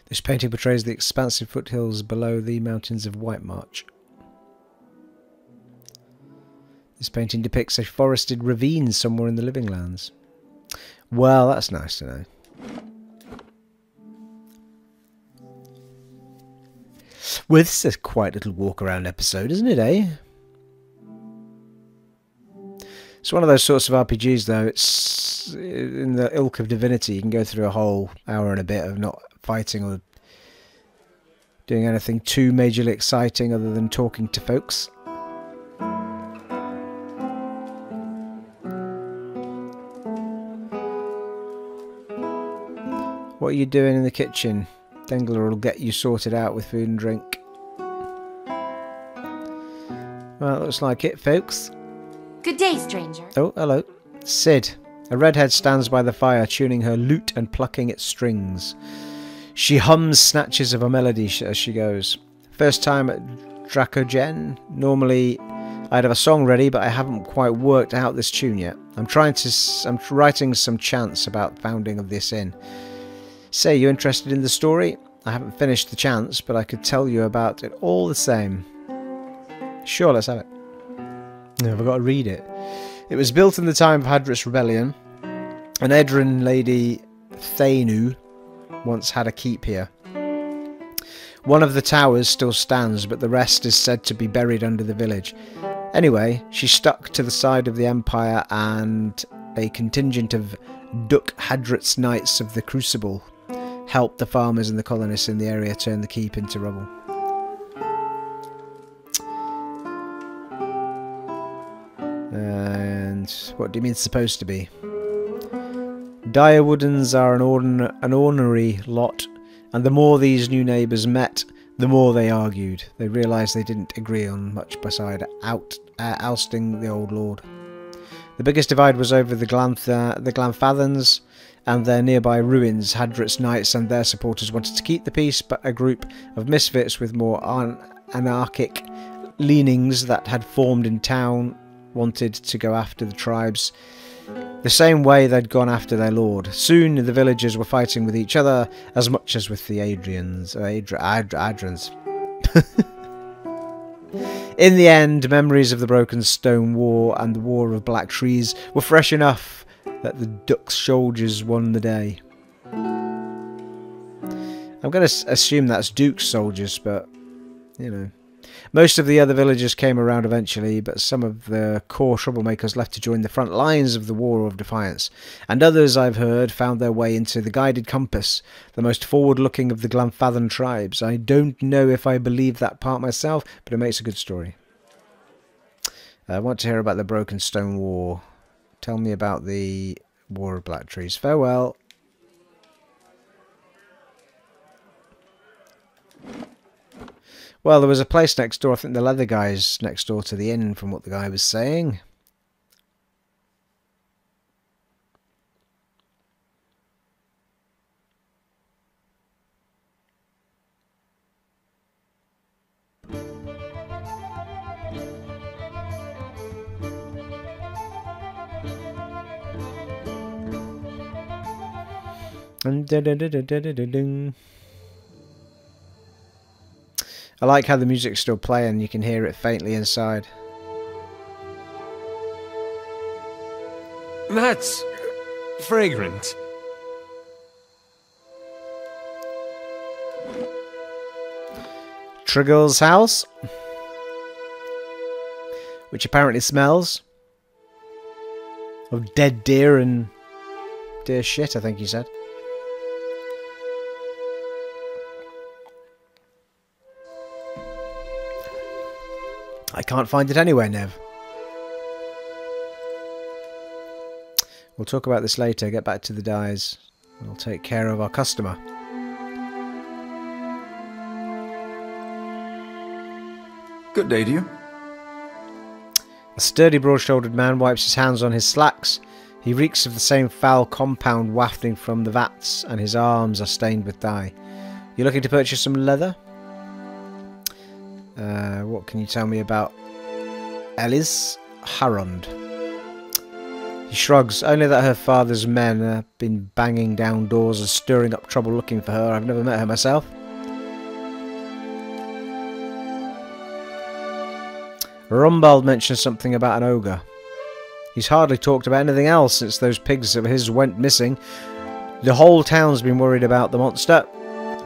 This painting portrays the expansive foothills below the mountains of White March. This painting depicts a forested ravine somewhere in the Living Lands. Well, that's nice to know. Well, this is a quite little walk-around episode, isn't it, eh? It's one of those sorts of RPGs, though. It's in the ilk of Divinity. You can go through a whole hour and a bit of not fighting or doing anything too majorly exciting other than talking to folks. What are you doing in the kitchen? Dengler will get you sorted out with food and drink. Well, it looks like it, folks. Good day, stranger. Oh, hello. Sid. A redhead stands by the fire, tuning her lute and plucking its strings. She hums snatches of a melody as she goes. First time at Dracogen. Normally, I'd have a song ready, but I haven't quite worked out this tune yet. I'm writing some chants about founding of this inn. Say, you interested in the story? I haven't finished the chants, but I could tell you about it all the same. Sure, let's have it. No, I've got to read it. It was built in the time of Hadrit's rebellion. An Edrin lady, Thainu, once had a keep here. One of the towers still stands, but the rest is said to be buried under the village. Anyway, she stuck to the side of the Empire, and a contingent of Duk Hadrit's Knights of the Crucible helped the farmers and the colonists in the area turn the keep into rubble. And what do you mean it's supposed to be? Direwoodens are an ornery lot, and the more these new neighbours met, the more they argued. They realised they didn't agree on much beside ousting the old lord. The biggest divide was over the Glanfathans and their nearby ruins. Hadrit's Knights and their supporters wanted to keep the peace, but a group of misfits with more anarchic leanings that had formed in town wanted to go after the tribes the same way they'd gone after their lord. Soon the villagers were fighting with each other as much as with the Adrians. In the end, memories of the Broken Stone War and the War of Black Trees were fresh enough that the Duk soldiers won the day. I'm going to assume that's Duke's soldiers, but, you know. Most of the other villagers came around eventually, but some of the core troublemakers left to join the front lines of the War of Defiance. And others, I've heard, found their way into the Guided Compass, the most forward-looking of the Glanfathan tribes. I don't know if I believe that part myself, but it makes a good story. I want to hear about the Broken Stone War. Tell me about the War of Black Trees. Farewell. Well, there was a place next door. I think the leather guy's next door to the inn, from what the guy was saying. I like how the music's still playing. You can hear it faintly inside. That's fragrant. Triggle's house, which apparently smells of dead deer and deer shit, I think he said. I can't find it anywhere, Nev. We'll talk about this later. Get back to the dyes. We'll take care of our customer. Good day to you. A sturdy, broad-shouldered man wipes his hands on his slacks. He reeks of the same foul compound wafting from the vats, and his arms are stained with dye. You looking to purchase some leather? What can you tell me about Elis Harond? He shrugs. Only that her father's men have been banging down doors and stirring up trouble looking for her. I've never met her myself. Rumbald mentions something about an ogre. He's hardly talked about anything else since those pigs of his went missing. The whole town's been worried about the monster.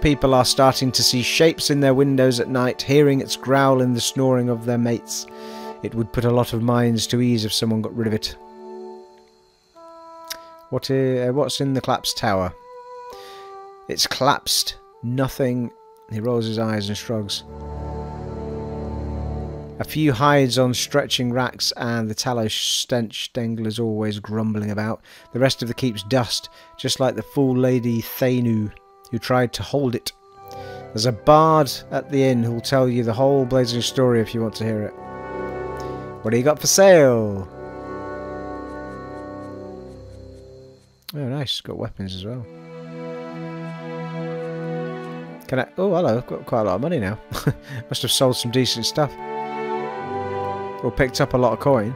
People are starting to see shapes in their windows at night, hearing its growl and the snoring of their mates. It would put a lot of minds to ease if someone got rid of it. What's in the collapsed tower? It's collapsed. Nothing. He rolls his eyes and shrugs. A few hides on stretching racks and the tallow stench Dengler's always grumbling about. The rest of the keep's dust, just like the fool lady Thainu who tried to hold it. There's a bard at the inn who'll tell you the whole blazing story if you want to hear it. What do you got for sale? Oh nice, got weapons as well. Can I... Oh hello, I've got quite a lot of money now. Must have sold some decent stuff. Or picked up a lot of coin.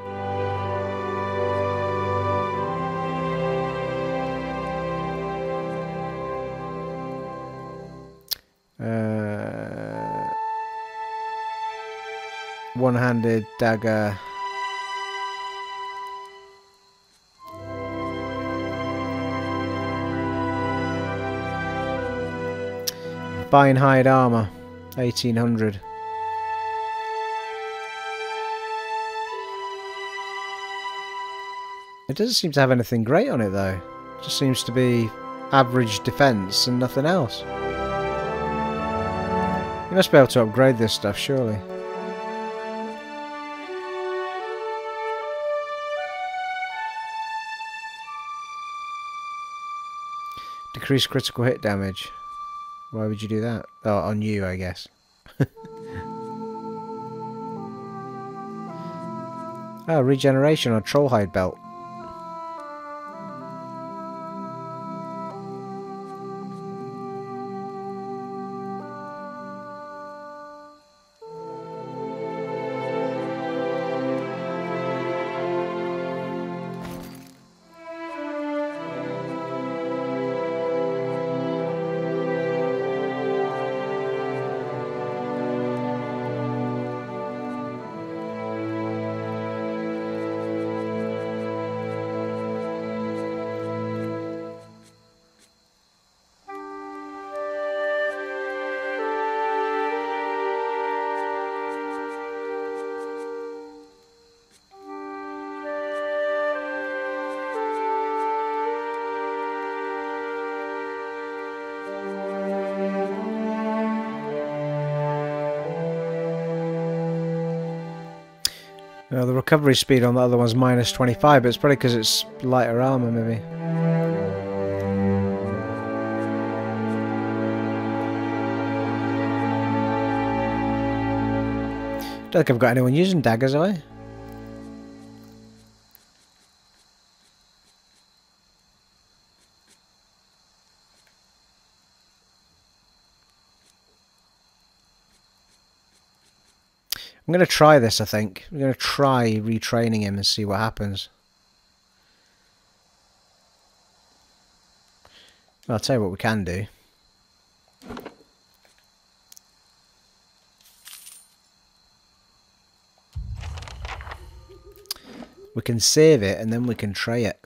One-handed dagger. Fine hide armor, 1800. It doesn't seem to have anything great on it though. It just seems to be average defense and nothing else. You must be able to upgrade this stuff, surely. Decrease critical hit damage. Why would you do that? Oh, on you, I guess. Oh, regeneration on Trollhide belt. The recovery speed on the other one's minus 25, but it's probably because it's lighter armor, maybe. Don't think I've got anyone using daggers, have I? I'm going to try this, I think. I'm going to try retraining him and see what happens. Well, I'll tell you what we can do. We can save it and then we can try it.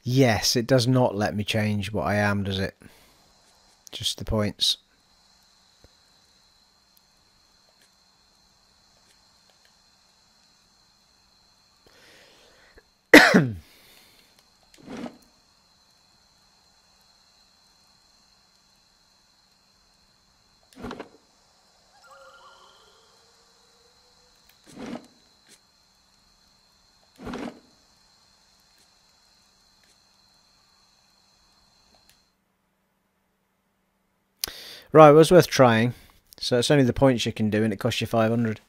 Yes, it does not let me change what I am, does it? Just the points. Right, it was worth trying. So it's only the points you can do and it costs you 500.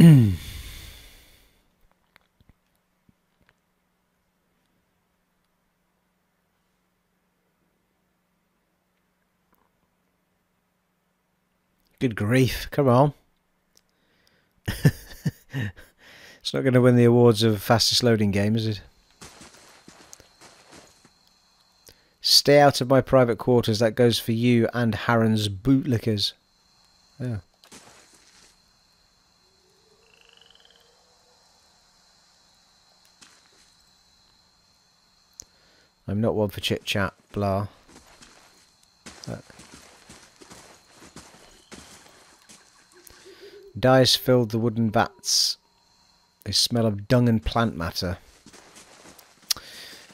Good grief, come on. It's not going to win the awards of fastest loading game, is it? Stay out of my private quarters. That goes for you and Harren's bootlickers. Yeah. I'm not one for chit chat, blah. Dice filled the wooden vats. They smell of dung and plant matter.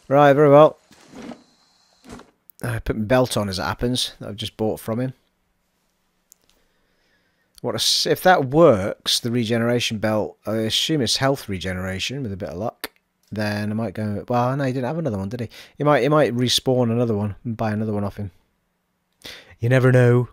Right, very well. I put my belt on as it happens, that I've just bought from him. If that works, the regeneration belt, I assume it's health regeneration with a bit of luck. Then I might go... Well, no, he didn't have another one, did he? He might respawn another one and buy another one off him. You never know.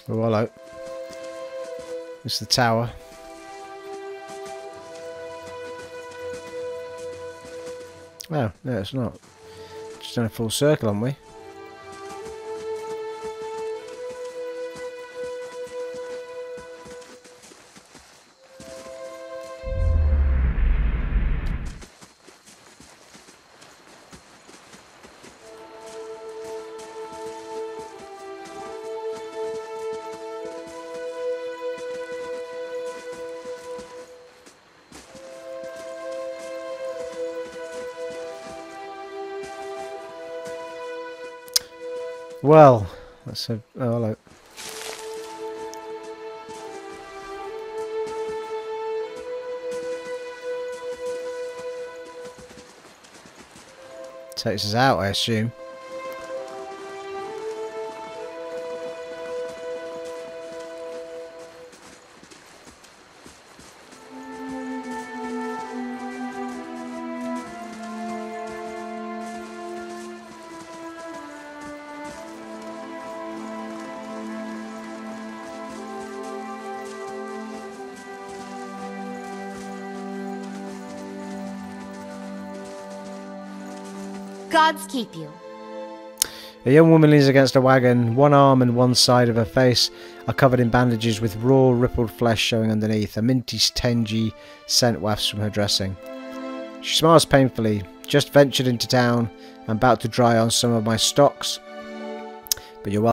Oh, hello. It's the tower. Oh, no, it's not. Just done a full circle, haven't we? Well, that's a... Oh, hello. Takes us out, I assume. Gods keep you. A young woman leans against a wagon. One arm and one side of her face are covered in bandages with raw, rippled flesh showing underneath. A minty, tangy scent wafts from her dressing. She smiles painfully. Just ventured into town. I'm about to dry on some of my stocks. But you're welcome.